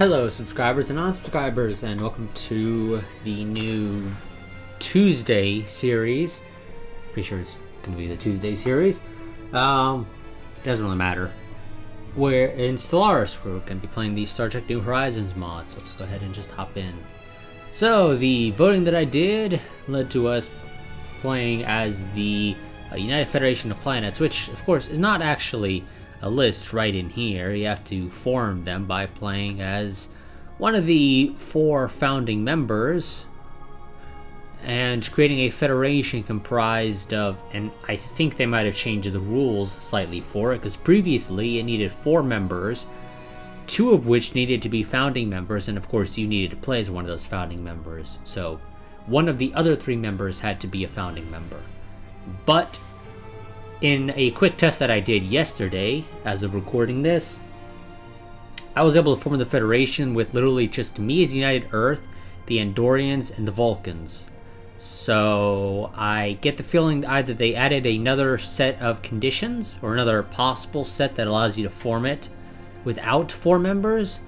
Hello subscribers and non-subscribers, and welcome to the new Tuesday series. Pretty sure it's going to be the Tuesday series. Doesn't really matter. We're in Stellaris. We're going to be playing the Star Trek New Horizons mod, so let's go ahead and just hop in. So the voting that I did led to us playing as the United Federation of Planets, which of course is not actually a list right in here. You have to form them by playing as one of the 4 founding members and creating a federation comprised of, and I think they might have changed the rules slightly for it, because previously it needed 4 members, 2 of which needed to be founding members, and of course you needed to play as one of those founding members. So one of the other 3 members had to be a founding member. But in a quick test that I did yesterday, as of recording this, I was able to form the Federation with literally just me as United Earth, the Andorians, and the Vulcans. So I get the feeling either they added another set of conditions, or another possible set that allows you to form it without 4 members,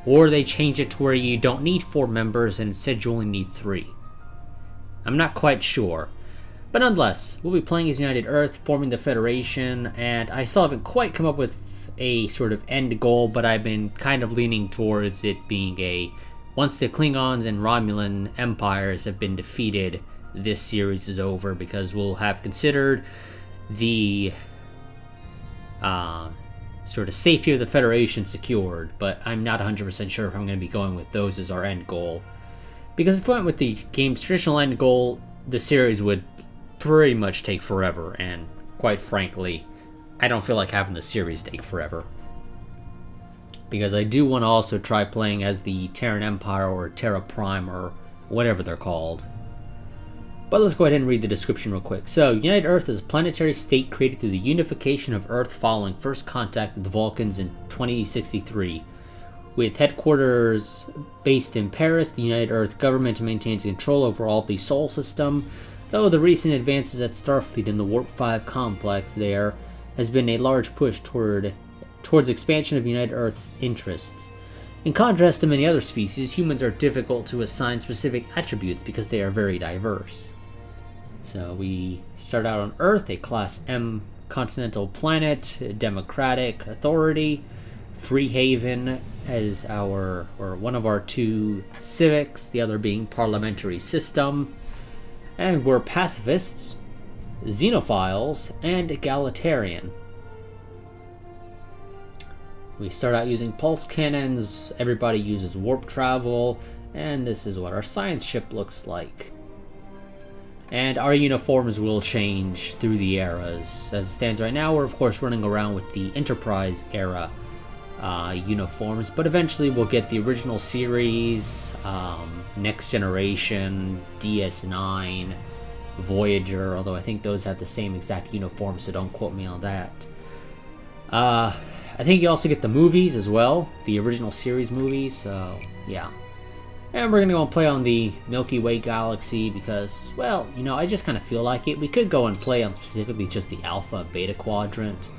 or they change it to where you don't need 4 members and instead you only need 3. I'm not quite sure. But nonetheless, we'll be playing as United Earth, forming the Federation, and I still haven't quite come up with a sort of end goal, but I've been kind of leaning towards it being a, once the Klingons and Romulan empires have been defeated, this series is over, because we'll have considered the sort of safety of the Federation secured, but I'm not 100% sure if I'm going to be going with those as our end goal. Because if we went with the game's traditional end goal, the series would pretty much take forever, and quite frankly, I don't feel like having the series take forever. Because I do want to also try playing as the Terran Empire or Terra Prime or whatever they're called. But let's go ahead and read the description real quick. So, United Earth is a planetary state created through the unification of Earth following first contact with the Vulcans in 2063. With headquarters based in Paris, the United Earth government maintains control over all of the Sol system. Though the recent advances at Starfleet in the Warp 5 complex there has been a large push towards expansion of United Earth's interests. In contrast to many other species, humans are difficult to assign specific attributes because they are very diverse. So we start out on Earth, a Class M continental planet, democratic authority, free haven as our, or one of our 2 civics, the other being parliamentary system. And we're pacifists, xenophiles, and egalitarian. We start out using pulse cannons, everybody uses warp travel, and this is what our science ship looks like. And our uniforms will change through the eras. As it stands right now, we're of course running around with the Enterprise era uniforms, but eventually we'll get the original series, Next Generation, DS9, Voyager, although I think those have the same exact uniform, so don't quote me on that. I think you also get the movies as well, the original series movies, so yeah. And we're going to go and play on the Milky Way galaxy because, well, you know, I just kind of feel like it. We could go and play on specifically just the Alpha Beta Quadrant,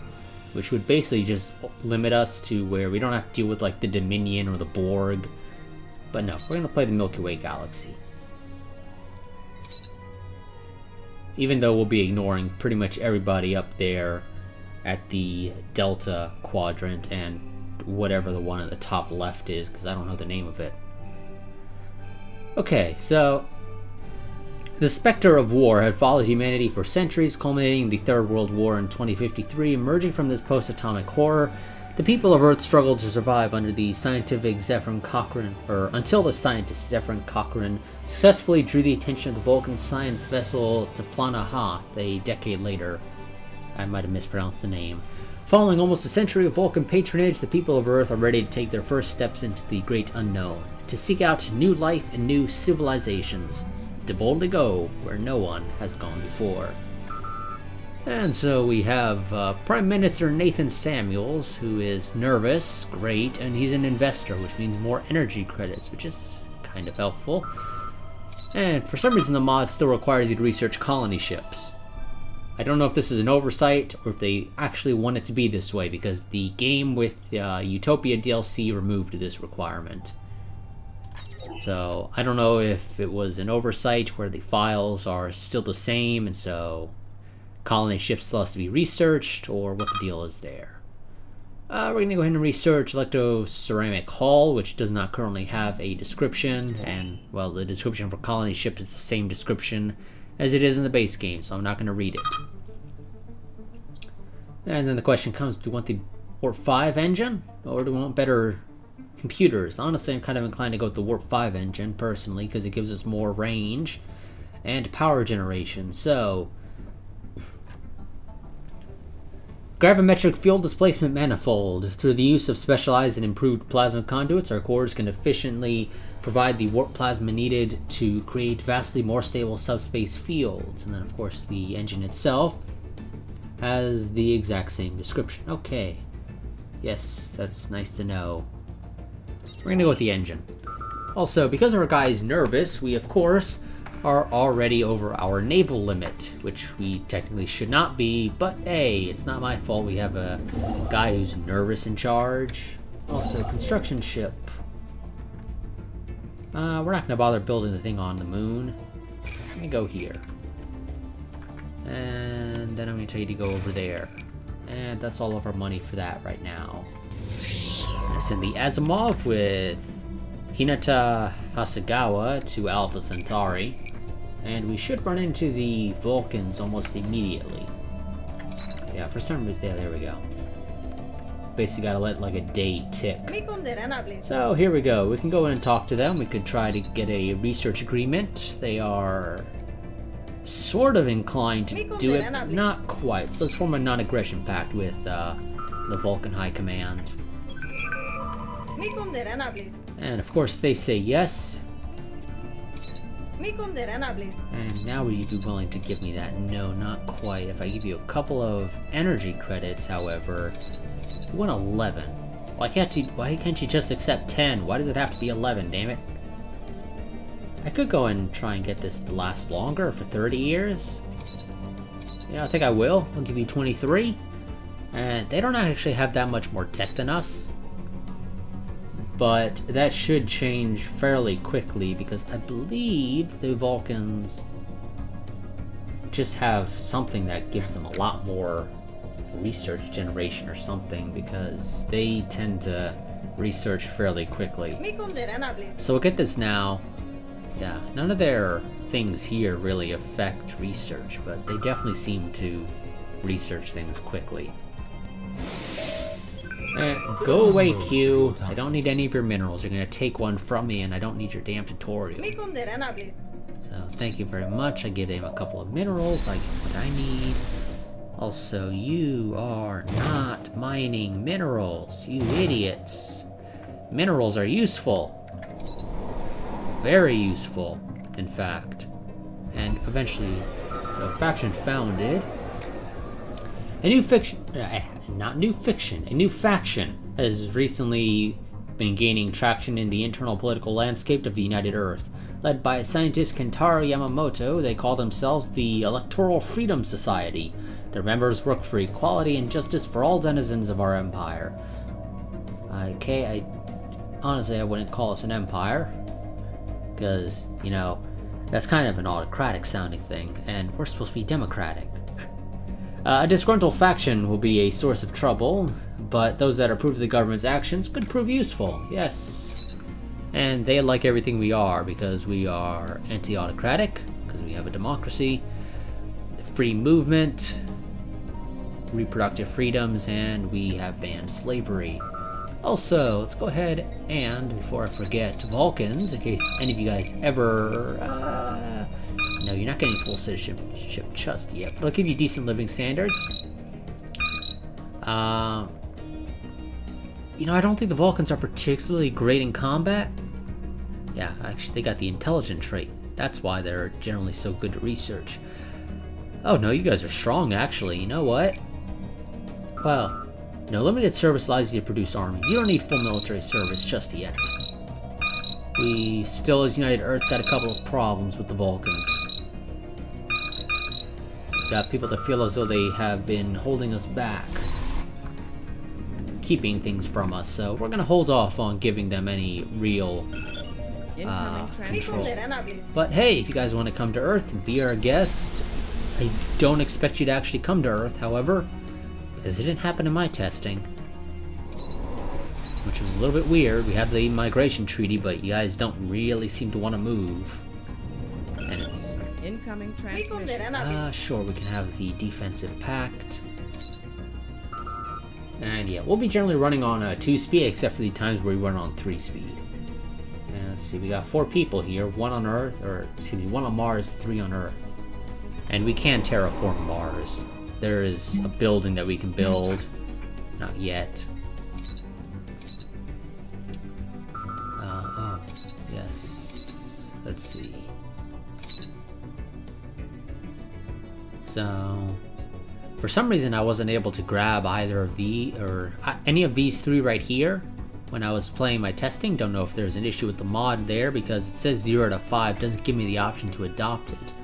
which would basically just limit us to where we don't have to deal with like the Dominion or the Borg. But no, we're going to play the Milky Way galaxy. Even though we'll be ignoring pretty much everybody up there at the Delta Quadrant and whatever the one at the top left is, because I don't know the name of it. Okay, so the specter of war had followed humanity for centuries, culminating in the Third World War in 2053. Emerging from this post-atomic horror, the people of Earth struggled to survive under the scientific Zephyrin Cochrane, or until the scientist Zephyrin Cochrane successfully drew the attention of the Vulcan science vessel Taplana Hoth a decade later. I might have mispronounced the name. Following almost a century of Vulcan patronage, the people of Earth are ready to take their first steps into the great unknown, to seek out new life and new civilizations, to boldly go where no one has gone before. And so we have Prime Minister Nathan Samuels, who is nervous, great, and he's an investor, which means more energy credits, which is kind of helpful. And for some reason the mod still requires you to research colony ships. I don't know if this is an oversight or if they actually want it to be this way, because the game with Utopia DLC removed this requirement. So I don't know if it was an oversight where the files are still the same and so colony ship still has to be researched, or what the deal is there. We're going to go ahead and research Electroceramic Hull, which does not currently have a description, and, well, the description for colony ship is the same description as it is in the base game, so I'm not going to read it. And then the question comes, do we want the Warp 5 engine, or do we want better computers? Honestly, I'm kind of inclined to go with the Warp 5 engine, personally, because it gives us more range and power generation. So, gravimetric field displacement manifold. Through the use of specialized and improved plasma conduits, our cores can efficiently provide the warp plasma needed to create vastly more stable subspace fields. And then, of course, the engine itself has the exact same description. Okay. Yes, that's nice to know. We're gonna go with the engine. Also, because our guy is nervous, we, of course, are already over our naval limit, which we technically should not be, but hey, it's not my fault we have a guy who's nervous in charge. Also, construction ship. We're not gonna bother building the thing on the moon. Let me go here. And then I'm gonna tell you to go over there. And that's all of our money for that right now. I'm gonna send the Asimov with Hinata Hasegawa to Alpha Centauri. And we should run into the Vulcans almost immediately. Yeah, for some reason, yeah, there we go. Basically gotta let like a day tick. So here we go. We can go in and talk to them. We could try to get a research agreement. They are sort of inclined to do it, but not quite. So let's form a non-aggression pact with the Vulcan High Command. And of course they say yes. And now would you be willing to give me that? No, not quite. If I give you a couple of energy credits, however, you want 11. Why can't you just accept 10? Why does it have to be 11, damn it? I could go and try and get this to last longer for 30 years. Yeah, I think I will. I'll give you 23. And they don't actually have that much more tech than us. But that should change fairly quickly because I believe the Vulcans just have something that gives them a lot more research generation or something, because they tend to research fairly quickly. So we'll get this now. Yeah, none of their things here really affect research, but they definitely seem to research things quickly. Go away, Q. I don't need any of your minerals. You're gonna take one from me, and I don't need your damn tutorial. So, thank you very much. I give them a couple of minerals. I get what I need. Also, you are not mining minerals, you idiots. Minerals are useful. Very useful, in fact. And eventually, so faction founded. A new fiction, not new fiction, a new faction has recently been gaining traction in the internal political landscape of the United Earth. Led by scientist Kentaro Yamamoto, they call themselves the Electoral Freedom Society. Their members work for equality and justice for all denizens of our empire. Okay, honestly I wouldn't call us an empire, because, you know, that's kind of an autocratic sounding thing, and we're supposed to be democratic. A disgruntled faction will be a source of trouble, but those that approve of the government's actions could prove useful, yes. And they like everything we are, because we are anti-autocratic, because we have a democracy, free movement, reproductive freedoms, and we have banned slavery. Also, let's go ahead and, before I forget, Vulcans, in case any of you guys ever... no, you're not getting full citizenship just yet, but I'll give you decent living standards. You know, I don't think the Vulcans are particularly great in combat. Yeah, actually, they got the intelligent trait. That's why they're generally so good at research. Oh, no, you guys are strong, actually. You know what? Well, no, limited service allows you to produce army. You don't need full military service just yet. We still, as United Earth, got a couple of problems with the Vulcans. Got people that feel as though they have been holding us back, keeping things from us, so we're gonna hold off on giving them any real control. But hey, if you guys want to come to Earth and be our guest, I don't expect you to actually come to Earth, however, because it didn't happen in my testing, which was a little bit weird. We have the migration treaty, but you guys don't really seem to want to move. And it's... Incoming transmission. Sure, we can have the defensive pact. And yeah, we'll be generally running on 2-speed, except for the times where we run on 3-speed. And let's see, we got 4 people here, 1 on Earth, or excuse me, 1 on Mars, 3 on Earth. And we can terraform Mars. There is a building that we can build. Not yet. Oh, yes. Let's see. So, for some reason I wasn't able to grab either of any of these 3 right here when I was playing my testing. Don't know if there's an issue with the mod there, because it says 0 to 5, doesn't give me the option to adopt it.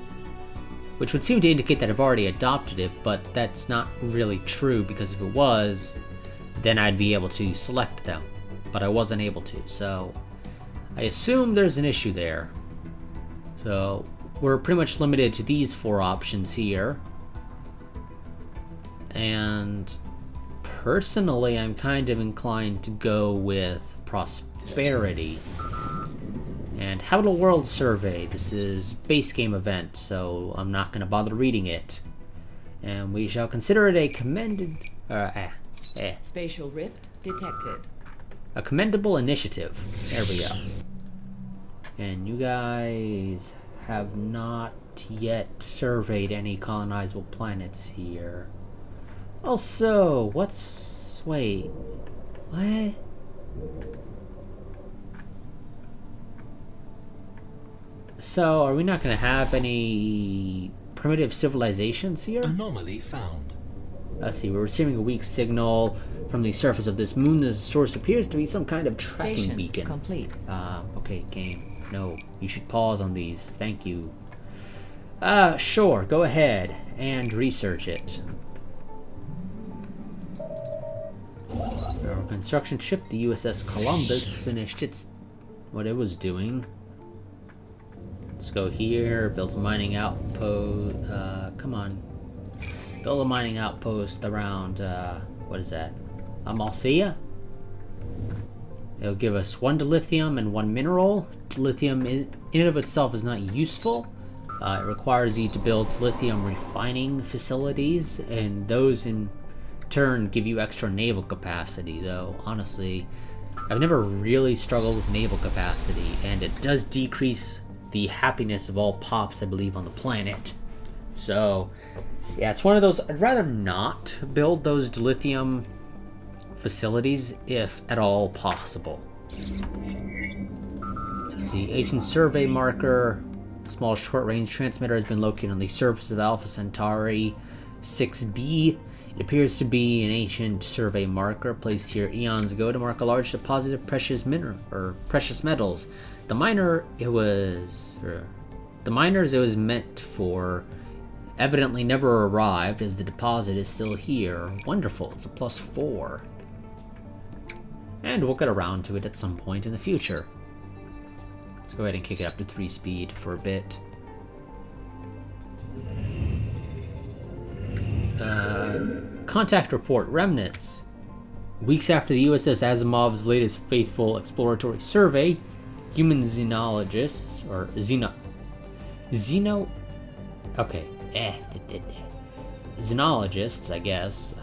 Which would seem to indicate that I've already adopted it, but that's not really true, because if it was, then I'd be able to select them. But I wasn't able to, so I assume there's an issue there. So we're pretty much limited to these 4 options here. And personally, I'm kind of inclined to go with prosperity. And Habitable World Survey. This is base game event, so I'm not going to bother reading it. And we shall consider it a Spatial rift detected. A commendable initiative. There we go. And you guys have not yet surveyed any colonizable planets here. Also, wait, what? So, are we not going to have any primitive civilizations here? Anomaly found. Let's see, we're receiving a weak signal from the surface of this moon. The source appears to be some kind of tracking Station beacon. Complete. Okay, game. No, you should pause on these. Thank you. Sure, go ahead and research it. Our construction ship, the USS Columbus, finished what it was doing. Let's go here, build a mining outpost. Come on. Build a mining outpost around, what is that? Amalthea? It'll give us 1 dilithium and 1 mineral. Dilithium in and of itself is not useful. It requires you to build lithium refining facilities, and those in turn give you extra naval capacity, though honestly I've never really struggled with naval capacity, and it does decrease the happiness of all pops, I believe, on the planet. So yeah, it's one of those, I'd rather not build those dilithium facilities if at all possible. Let's see, ancient survey marker. Small short-range transmitter has been located on the surface of Alpha Centauri 6b. It appears to be an ancient survey marker placed here eons ago to mark a large deposit of precious metals. The miners it was meant for evidently never arrived, as the deposit is still here. Wonderful, it's a +4. And we'll get around to it at some point in the future. Let's go ahead and kick it up to 3 speed for a bit. Contact report, remnants. Weeks after the USS Asimov's latest faithful exploratory survey, human xenologists, or xenologists, I guess,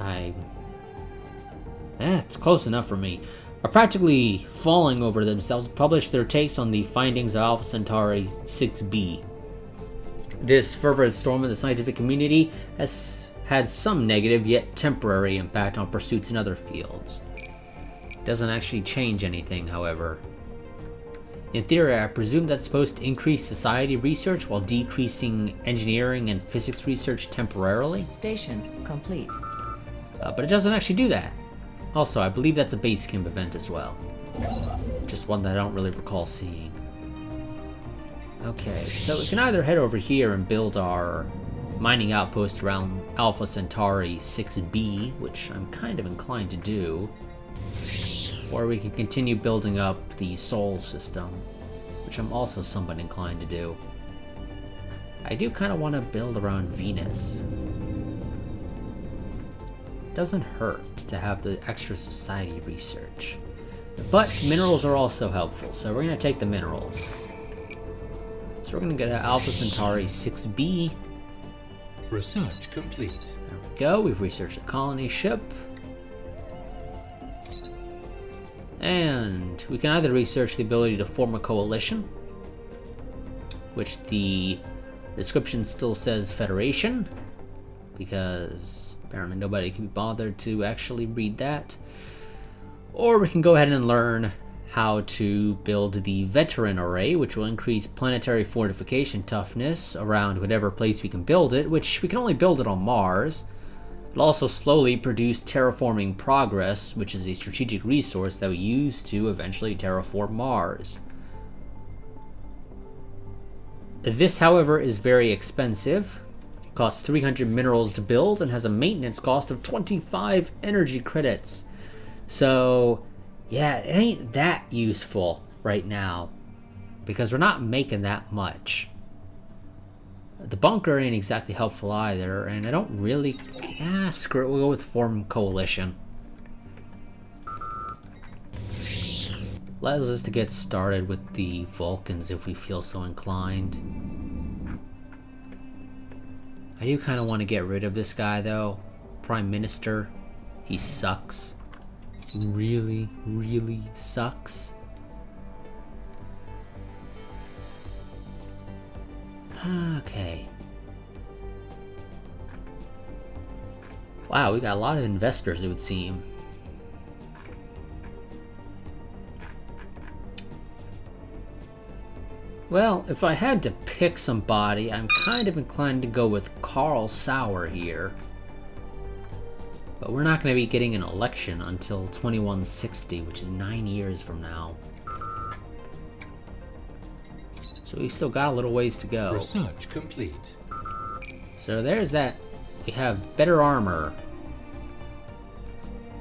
it's close enough for me, are practically falling over themselves to publish their takes on the findings of Alpha Centauri 6b. This fervent storm in the scientific community has had some negative yet temporary impact on pursuits in other fields. It doesn't actually change anything, however. In theory, I presume that's supposed to increase society research while decreasing engineering and physics research temporarily. Station complete. But it doesn't actually do that. Also, I believe that's a base camp event as well. Just one that I don't really recall seeing. Okay, so we can either head over here and build our mining outpost around Alpha Centauri 6b, which I'm kind of inclined to do. Or we can continue building up the Sol system, which I'm also somewhat inclined to do. I do kind of want to build around Venus. Doesn't hurt to have the extra society research. But minerals are also helpful, so we're going to take the minerals. So we're going to get an Alpha Centauri 6b. Research complete. There we go, we've researched a colony ship. And we can either research the ability to form a coalition, which the description still says Federation, because apparently nobody can be bothered to actually read that. Or we can go ahead and learn how to build the Veteran Array, which will increase planetary fortification toughness around whatever place we can build it, which we can only build it on Mars. It'll also slowly produce terraforming progress, which is a strategic resource that we use to eventually terraform Mars. This, however, is very expensive. It costs 300 minerals to build and has a maintenance cost of 25 energy credits. So, yeah, it ain't that useful right now, because we're not making that much. The bunker ain't exactly helpful either, and I don't really... screw it, we'll go with Form Coalition. Allows us to get started with the Vulcans if we feel so inclined. I do kind of want to get rid of this guy, though. Prime Minister. He sucks. Really, really sucks. Okay. Wow, we got a lot of investors, it would seem. Well, if I had to pick somebody, I'm kind of inclined to go with Carl Sauer here. But we're not going to be getting an election until 2160, which is 9 years from now. So we've still got a little ways to go. Research complete. So there's that. We have better armor.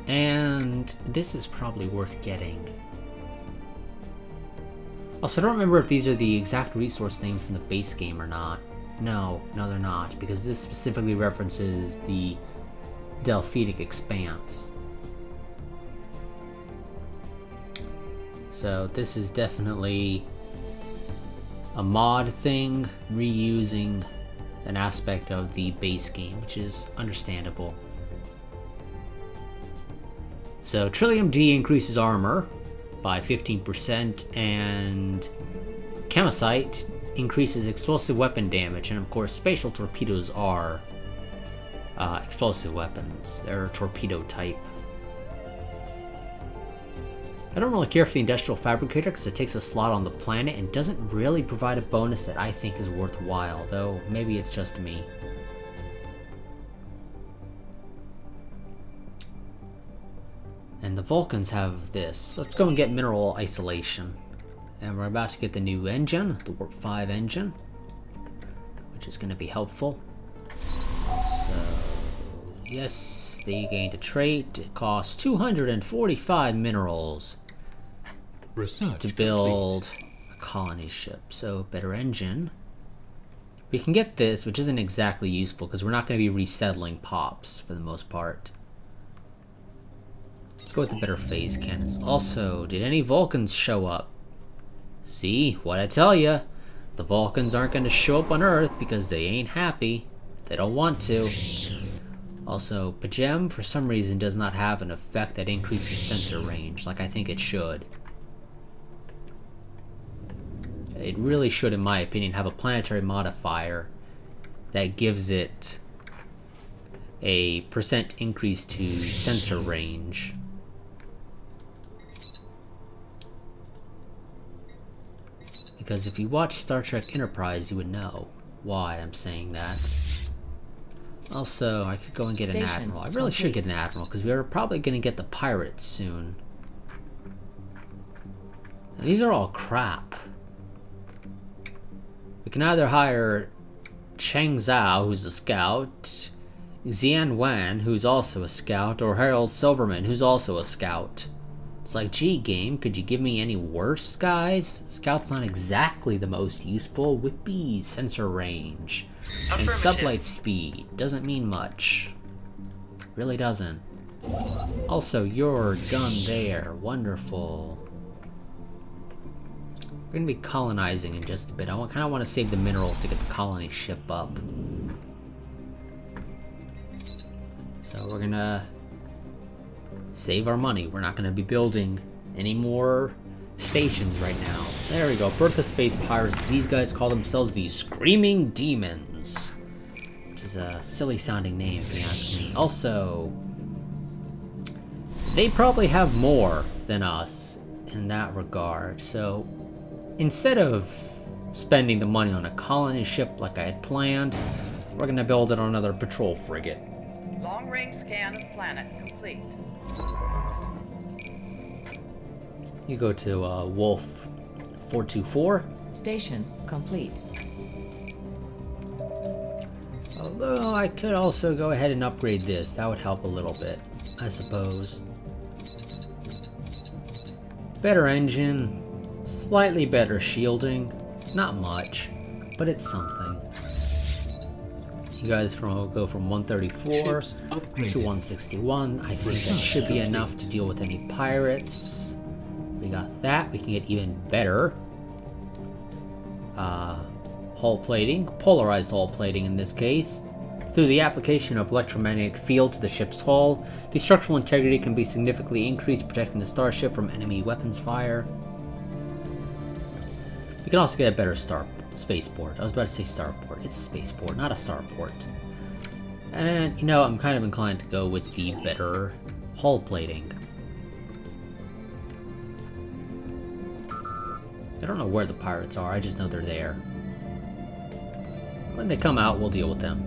And this is probably worth getting. Also, I don't remember if these are the exact resource names from the base game or not. No, they're not, because this specifically references the Delphitic Expanse. So this is definitely a mod thing, reusing an aspect of the base game, which is understandable. So Trillium D increases armor by 15%, and Chemicite increases explosive weapon damage, and of course spatial torpedoes are explosive weapons. They're torpedo type. I don't really care for the Industrial Fabricator because it takes a slot on the planet and doesn't really provide a bonus that I think is worthwhile, though maybe it's just me. And the Vulcans have this. Let's go and get Mineral Isolation. And we're about to get the new engine, the Warp 5 engine, which is going to be helpful. So, yes, they gained a trait. It costs 245 minerals to build a colony ship. So, better engine. We can get this, which isn't exactly useful because we're not going to be resettling pops for the most part. Let's go with the better phase cannons. Also, did any Vulcans show up? See, what I tell ya? The Vulcans aren't going to show up on Earth because they ain't happy. They don't want to. Also, Pajem, for some reason, does not have an effect that increases sensor range, like I think it should. It really should, in my opinion, have a planetary modifier that gives it a % increase to sensor range. Because if you watch Star Trek Enterprise, you would know why I'm saying that. Also, I could go and get an Admiral. I really should get an Admiral, because we're probably going to get the Pirates soon. And these are all crap. We can either hire Chang Zhao, who's a scout, Xian Wan, who's also a scout, or Harold Silverman, who's also a scout. It's like, gee, game, could you give me any worse, guys? Scout's not exactly the most useful. Whippy, sensor range, and sublight speed doesn't mean much. Really doesn't. Also, you're done there. Wonderful. We're gonna be colonizing in just a bit. I kind of want to save the minerals to get the colony ship up. So we're gonna save our money. We're not gonna be building any more stations right now. There we go. Birth of Space Pirates. These guys call themselves the Screaming Demons, which is a silly sounding name if you ask me. Also, they probably have more than us in that regard. So instead of spending the money on a colony ship like I had planned, we're gonna build it on another patrol frigate. Long-range scan of planet complete. You go to Wolf 424. Station complete. Although I could also go ahead and upgrade this. That would help a little bit, I suppose. Better engine, slightly better shielding. Not much, but it's something. You guys go from 134 to 161. I think that should be enough to deal with any pirates. We got that. We can get even better hull plating, polarized hull plating in this case. Through the application of electromagnetic field to the ship's hull, the structural integrity can be significantly increased, protecting the starship from enemy weapons fire. You can also get a better spaceport. I was about to say starport. It's a spaceport, not a starport. And, you know, I'm kind of inclined to go with the better hull plating. I don't know where the pirates are, I just know they're there. When they come out, we'll deal with them.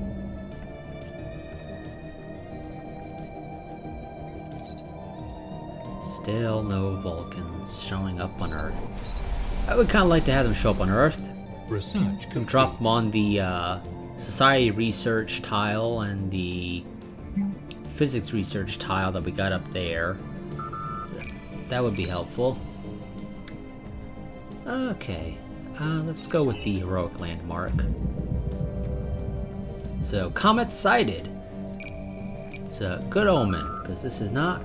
Still no Vulcans showing up on Earth. I would kind of like to have them show up on Earth. Research complete. Drop them on the Society Research tile and the Physics Research tile that we got up there. That would be helpful. Okay, let's go with the heroic landmark. So, comet sighted. It's a good omen, because this is not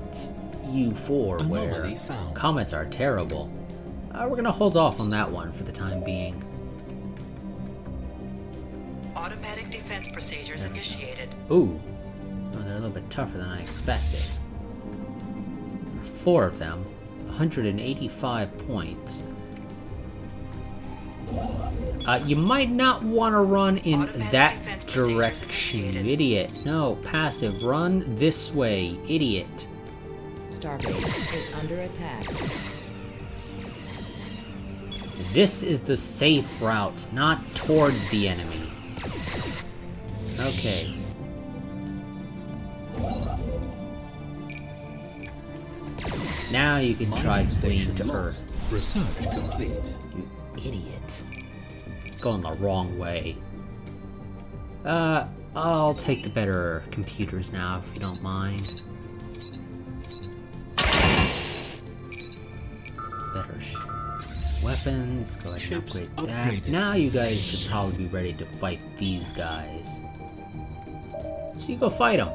U4 where comets are terrible. We're gonna hold off on that one for the time being. Automatic defense procedures initiated. Ooh, oh, they're a little bit tougher than I expected. 4 of them, 185 points. You might not want to run in that direction, you idiot. No, passive. Run this way, idiot. Starbase is under attack. This is the safe route, not towards the enemy. Okay. Now you can try fleeing to Earth. Research complete. You idiot. Going the wrong way. I'll take the better computers now, if you don't mind. Better weapons, go ahead and upgrade that. Upgraded. Now you guys should probably be ready to fight these guys. So you go fight them.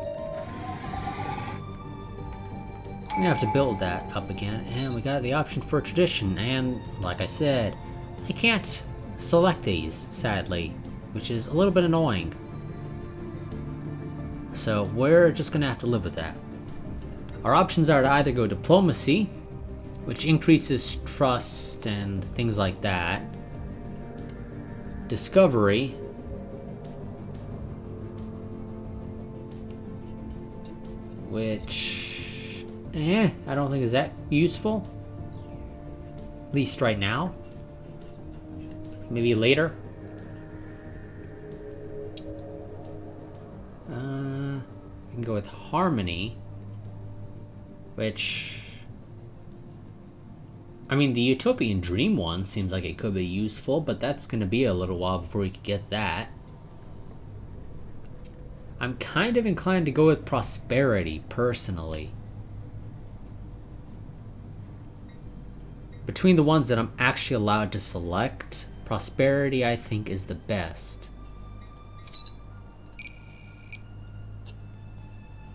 We're gonna have to build that up again, and we got the option for tradition, and like I said, I can't select these, sadly, which is a little bit annoying. So we're just gonna have to live with that. Our options are to either go diplomacy, which increases trust and things like that. Discovery, which, I don't think is that useful. At least right now. Maybe later. We can go with harmony, which, I mean, the Utopian Dream one seems like it could be useful, but that's going to be a little while before we can get that. I'm kind of inclined to go with prosperity, personally. Between the ones that I'm actually allowed to select, prosperity I think is the best.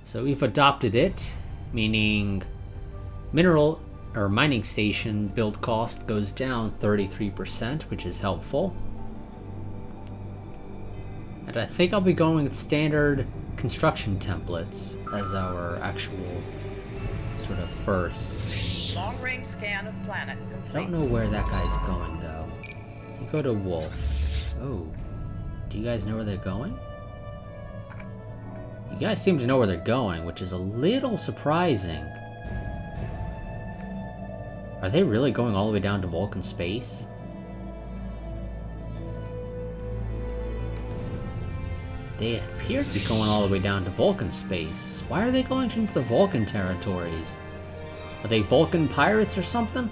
So we've adopted it, meaning mineral or mining station build cost goes down 33%, which is helpful. And I think I'll be going with standard construction templates as our actual sort of first. Long-range scan of planet I complete. don't know where that guy's going though. You go to Wolf. Oh, do you guys know where they're going? You guys seem to know where they're going, which is a little surprising. Are they really going all the way down to Vulcan space? They appear to be going all the way down to Vulcan space. Why are they going into the Vulcan territories? Are they Vulcan pirates or something?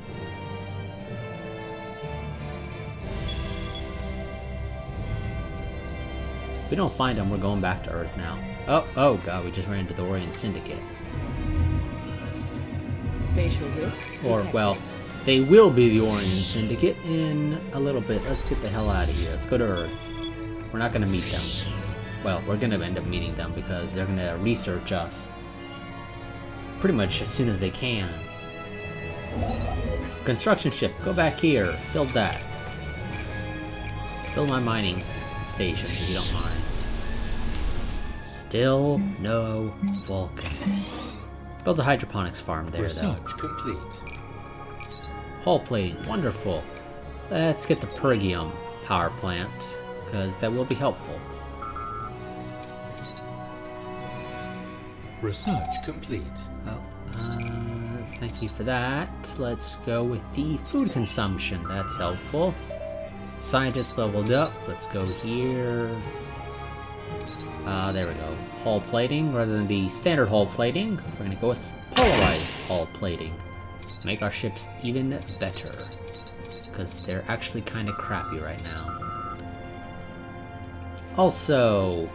If we don't find them, we're going back to Earth now. Oh god, we just ran into the Orient Syndicate. Spatial rift Or, detected. well, they will be the Orient Syndicate in a little bit. Let's get the hell out of here. Let's go to Earth. We're not gonna meet them. Well, we're gonna end up meeting them because they're gonna research us pretty much as soon as they can. Construction ship, go back here. Build that. Build my mining station if you don't mind. Still no Vulcans. Build a hydroponics farm there, though. Research complete. Hull plating, wonderful. Let's get the Pergium power plant, because that will be helpful. Research complete. Oh, thank you for that. Let's go with the food consumption. That's helpful. Scientists leveled up. Let's go here. There we go. Hull plating rather than the standard hull plating. We're gonna go with polarized hull plating. Make our ships even better. Because they're actually kind of crappy right now. Also,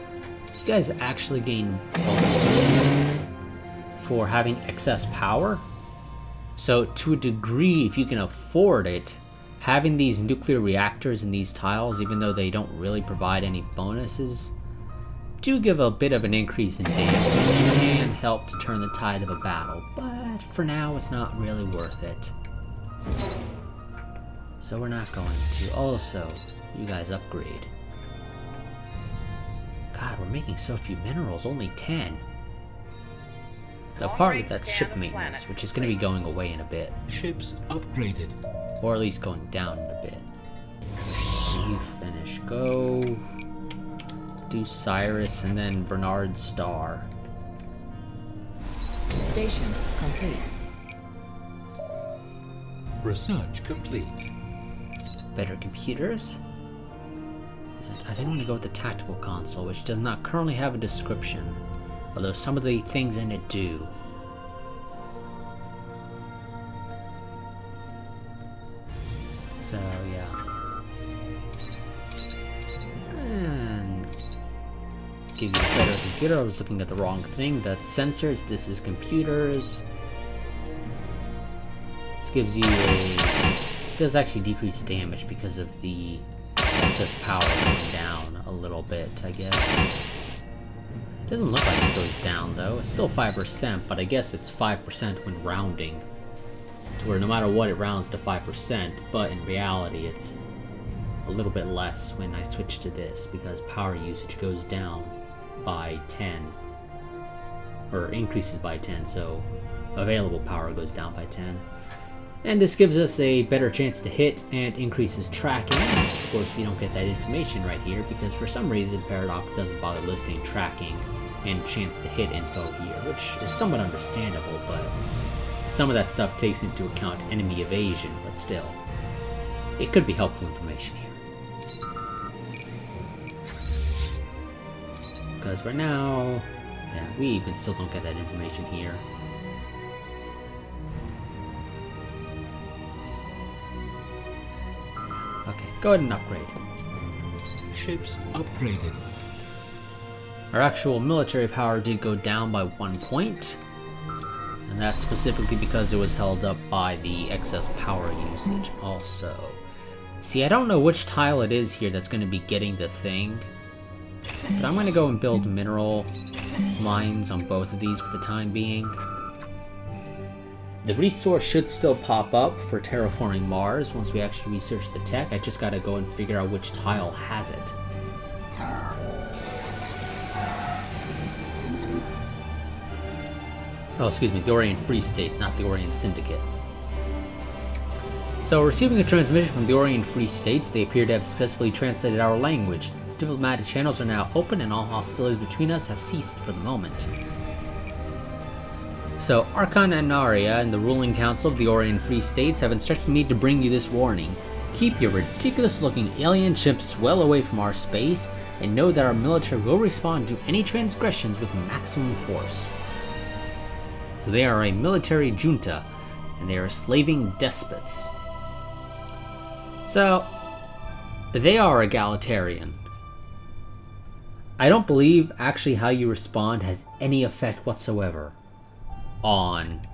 you guys actually gain bonuses for having excess power. So to a degree, if you can afford it, having these nuclear reactors in these tiles, even though they don't really provide any bonuses, do give a bit of an increase in damage, which can help to turn the tide of a battle, but for now it's not really worth it. So we're not going to. Also, you guys upgrade. God, we're making so few minerals, only 10. Now part of that's ship maintenance, which is going to be going away in a bit. Ships upgraded. Or at least going down in a bit. You finish. Go do Cyrus and then Bernard Star. Station complete. Research complete. Better computers. And I think I'm going to go with the tactical console, which does not currently have a description. Although some of the things in it do. So, yeah. And give you a better computer. I was looking at the wrong thing. That's sensors. This is computers. This gives you a... It does actually decrease damage because of the excess power going down a little bit, I guess. Doesn't look like it goes down though. It's still 5%, but I guess it's 5% when rounding. To where no matter what it rounds to 5%, but in reality it's a little bit less when I switch to this because power usage goes down by 10. Or increases by 10, so available power goes down by 10. And this gives us a better chance to hit and increases tracking. Of course, you don't get that information right here because for some reason Paradox doesn't bother listing tracking and chance to hit info here, which is somewhat understandable, but some of that stuff takes into account enemy evasion, but still, it could be helpful information here. Because right now, yeah, we even still don't get that information here. Okay, go ahead and upgrade. Ships upgraded. Our actual military power did go down by 1 point, and that's specifically because it was held up by the excess power usage also. See, I don't know which tile it is here that's going to be getting the thing, but I'm going to go and build mineral mines on both of these for the time being. The resource should still pop up for terraforming Mars once we actually research the tech. I just got to go and figure out which tile has it. Oh, excuse me, the Orient Free States, not the Orient Syndicate. So, receiving a transmission from the Orient Free States, they appear to have successfully translated our language. Diplomatic channels are now open and all hostilities between us have ceased for the moment. So, Archon and Naria and the ruling council of the Orient Free States have instructed me to bring you this warning. Keep your ridiculous-looking alien ships well away from our space, and know that our military will respond to any transgressions with maximum force. So they are a military junta, and they are slaving despots. So, they are egalitarian. I don't believe actually how you respond has any effect whatsoever on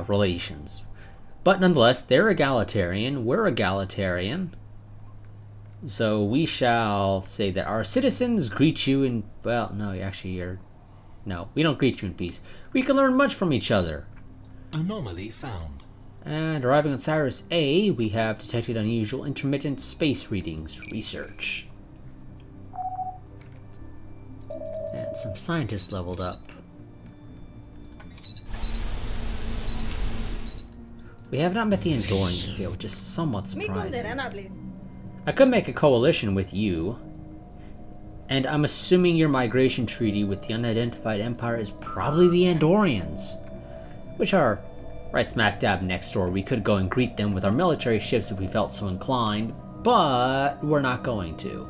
relations. But nonetheless, they're egalitarian, we're egalitarian. So we shall say that our citizens greet you in, well, no, actually you're, no, we don't greet you in peace. We can learn much from each other. Anomaly found. And arriving on Cyrus A, we have detected unusual intermittent space readings. Research. And some scientists leveled up. We have not met the Andorians yet, which is somewhat surprising. I could make a coalition with you, and I'm assuming your migration treaty with the unidentified empire is probably the Andorians, which are right smack dab next door. We could go and greet them with our military ships if we felt so inclined, but we're not going to.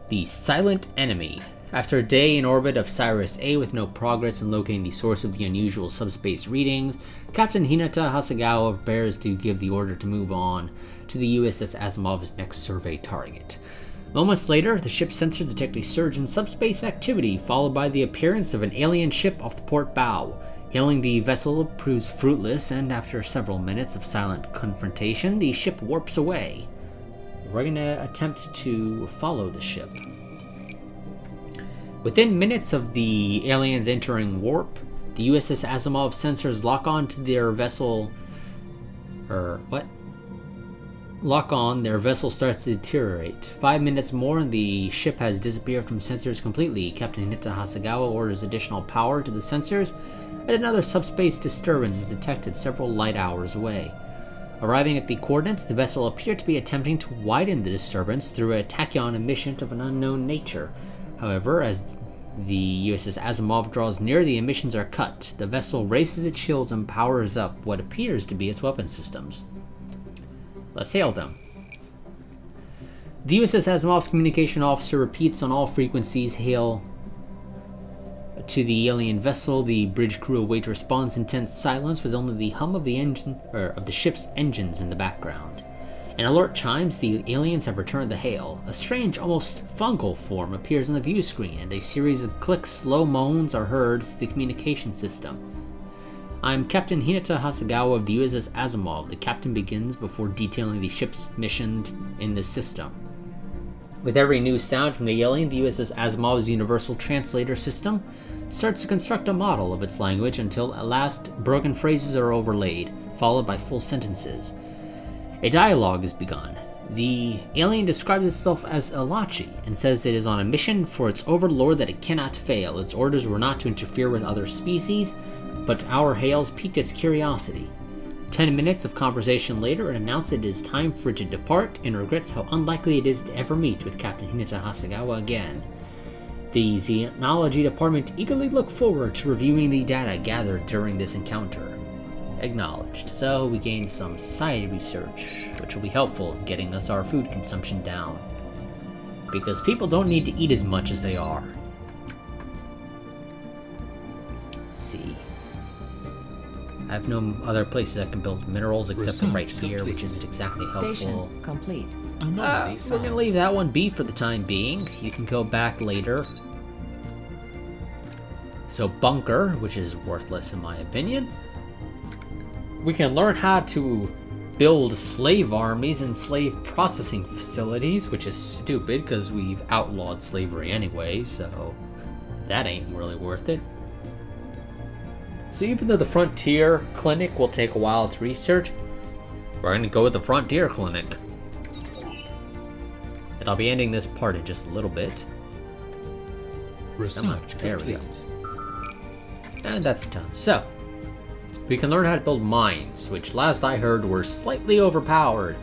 The Silent Enemy. After a day in orbit of Cyrus A with no progress in locating the source of the unusual subspace readings, Captain Hinata Hasegawa prepares to give the order to move on to the USS Asimov's next survey target. Moments later, the ship's sensors detect a surge in subspace activity, followed by the appearance of an alien ship off the port bow. Hailing the vessel proves fruitless, and after several minutes of silent confrontation, the ship warps away. We're going to attempt to follow the ship. Within minutes of the aliens entering warp, the USS Asimov sensors lock on to their vessel... Lock on, their vessel starts to deteriorate. 5 minutes more and the ship has disappeared from sensors completely. Captain Hinata Hasegawa orders additional power to the sensors, and another subspace disturbance is detected several light hours away. Arriving at the coordinates, the vessel appeared to be attempting to widen the disturbance through a tachyon emission of an unknown nature. However, as the USS Asimov draws near, the emissions are cut. The vessel raises its shields and powers up what appears to be its weapon systems. Let's hail them. The USS Asimov's communication officer repeats on all frequencies, hail to the alien vessel. The bridge crew await response in tense silence, with only the hum of the ship's engines in the background. In alert chimes, the aliens have returned the hail. A strange, almost fungal form appears on the view screen, and a series of clicks, slow moans are heard through the communication system. I'm Captain Hinata Hasegawa of the USS Asimov. The captain begins before detailing the ship's mission in the system. With every new sound from the alien, the USS Asimov's universal translator system starts to construct a model of its language until at last broken phrases are overlaid, followed by full sentences. A dialogue is begun. The alien describes itself as Elachi and says it is on a mission for its overlord that it cannot fail. Its orders were not to interfere with other species, but our hails piqued its curiosity. 10 minutes of conversation later, it announced it is time for it to depart and regrets how unlikely it is to ever meet with Captain Hinata Hasegawa again. The Xenology Department eagerly look forward to reviewing the data gathered during this encounter. Acknowledged. So we gained some society research, which will be helpful in getting us our food consumption down. Because people don't need to eat as much as they are. Let's see. I have no other places I can build minerals except for right here, which isn't exactly helpful. Station complete. Anomaly We're gonna found. leave that one be for the time being. You can go back later. So bunker, which is worthless in my opinion. We can learn how to build slave armies and slave processing facilities, which is stupid because we've outlawed slavery anyway, so that ain't really worth it. So even though the Frontier Clinic will take a while to research, we're gonna go with the Frontier Clinic. And I'll be ending this part in just a little bit. Research There we complete. go. And that's done. So, we can learn how to build mines, which last I heard were slightly overpowered.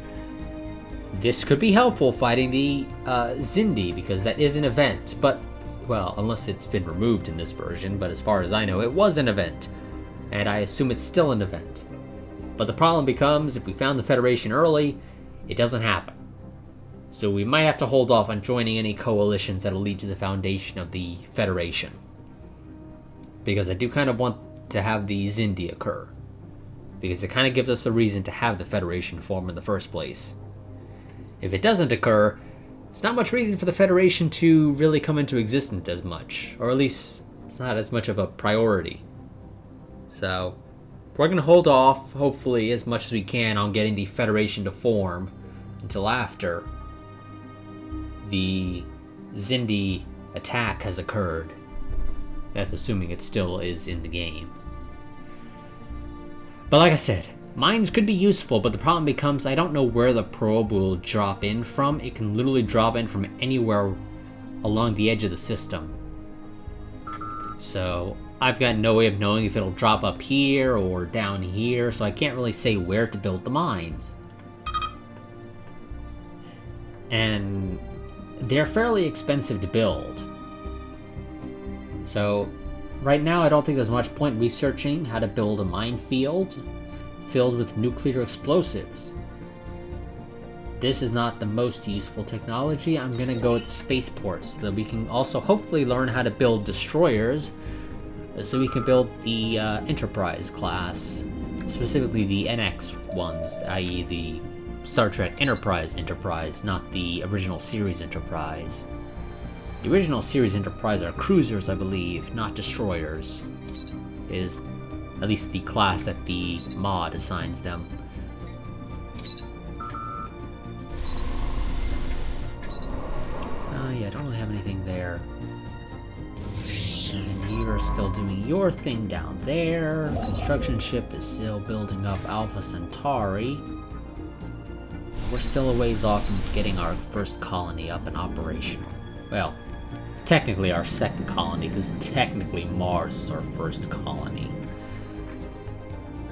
This could be helpful fighting the Zindi, because that is an event, but, well, unless it's been removed in this version, but as far as I know, it was an event. And I assume it's still an event. But the problem becomes, if we found the Federation early, it doesn't happen. So we might have to hold off on joining any coalitions that'll lead to the foundation of the Federation. Because I do kind of want to have the Zindi occur. Because it kind of gives us a reason to have the Federation form in the first place. If it doesn't occur, there's not much reason for the Federation to really come into existence as much. Or at least, it's not as much of a priority. So, we're going to hold off, hopefully, as much as we can on getting the Federation to form until after the Zindi attack has occurred. That's assuming it still is in the game. But like I said, mines could be useful, but the problem becomes I don't know where the probe will drop in from. It can literally drop in from anywhere along the edge of the system. So I've got no way of knowing if it'll drop up here or down here, so I can't really say where to build the mines. And they're fairly expensive to build. So, right now I don't think there's much point researching how to build a minefield filled with nuclear explosives. This is not the most useful technology. I'm gonna go with the spaceports, so that we can also hopefully learn how to build destroyers, so we can build the Enterprise class, specifically the NX ones, i.e. the Star Trek Enterprise, not the original series Enterprise. The original series Enterprise are cruisers, I believe, not destroyers. Is at least the class that the mod assigns them. Yeah, I don't really have anything there. And you're still doing your thing down there. Construction ship is still building up Alpha Centauri. We're still a ways off from getting our first colony up and operational. Well, technically our second colony, because technically Mars is our first colony.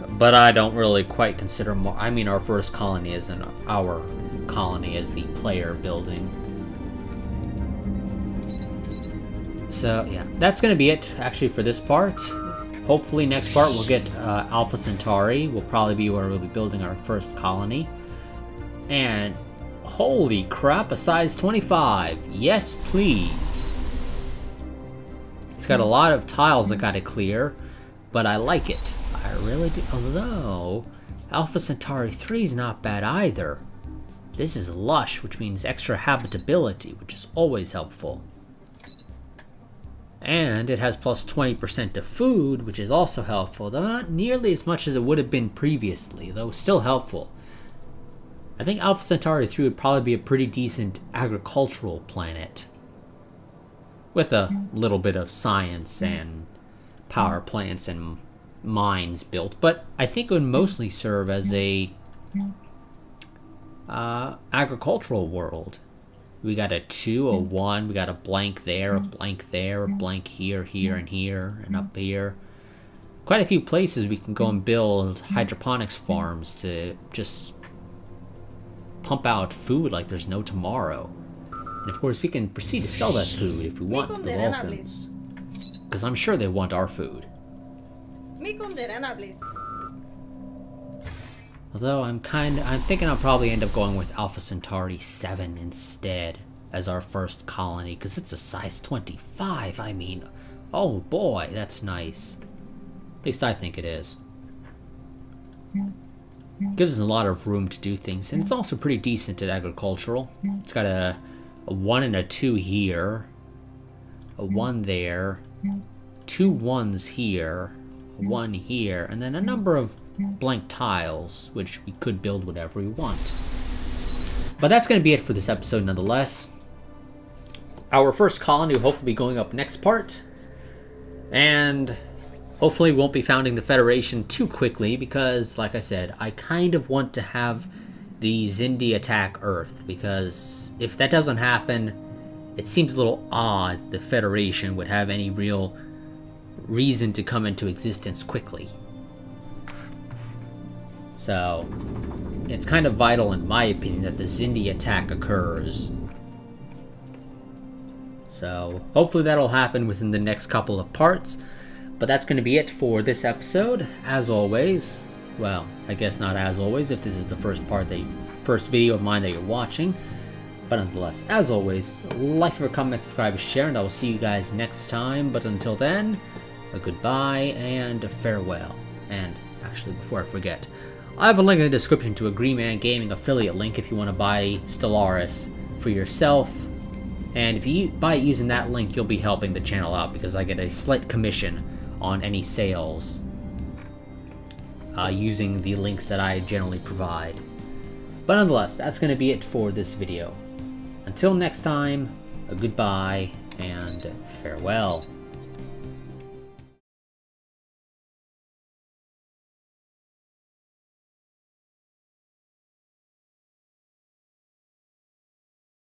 But I don't really quite consider our first colony isn't our colony as the player building. So yeah, that's gonna be it actually for this part. Hopefully next part we'll get Alpha Centauri. Will probably be where we'll be building our first colony. And holy crap, a size 25. Yes, please. It's got a lot of tiles I gotta clear, but I like it. I really do. Although, Alpha Centauri 3 is not bad either. This is lush, which means extra habitability, which is always helpful. And it has plus 20% to food, which is also helpful, though not nearly as much as it would have been previously, though still helpful. I think Alpha Centauri 3 would probably be a pretty decent agricultural planet. With a little bit of science and power plants and mines built, but I think it would mostly serve as a agricultural world. We got a 2, a 1, we got a blank there, a blank there, a blank here, here, and here, and up here. Quite a few places we can go and build hydroponics farms to just pump out food like there's no tomorrow. And of course we can proceed to sell that food if we want to the Vulcans. Because I'm sure they want our food. Although I'm thinking I'll probably end up going with Alpha Centauri 7 instead as our first colony, because it's a size 25. I mean, oh boy, that's nice. At least I think it is. Gives us a lot of room to do things, and it's also pretty decent at agricultural. It's got a 1 and a 2 here, a 1 there, 2 1s here, 1 here, and then a number of blank tiles, which we could build whatever we want. But that's going to be it for this episode nonetheless. Our first colony will hopefully be going up next part, and hopefully we won't be founding the Federation too quickly because, like I said, I kind of want to have the Zindi attack Earth, because if that doesn't happen, it seems a little odd the Federation would have any real reason to come into existence quickly. So, it's kind of vital, in my opinion, that the Zindi attack occurs. So, hopefully that'll happen within the next couple of parts. But that's going to be it for this episode. As always, well, I guess not as always if this is the first video of mine that you're watching. But nonetheless, as always, like, comment, subscribe, share, and I will see you guys next time. But until then, a goodbye and a farewell. And actually, before I forget, I have a link in the description to a Green Man Gaming affiliate link if you want to buy Stellaris for yourself. And if you buy it using that link, you'll be helping the channel out because I get a slight commission on any sales using the links that I generally provide. But nonetheless, that's going to be it for this video. Until next time, a goodbye and farewell.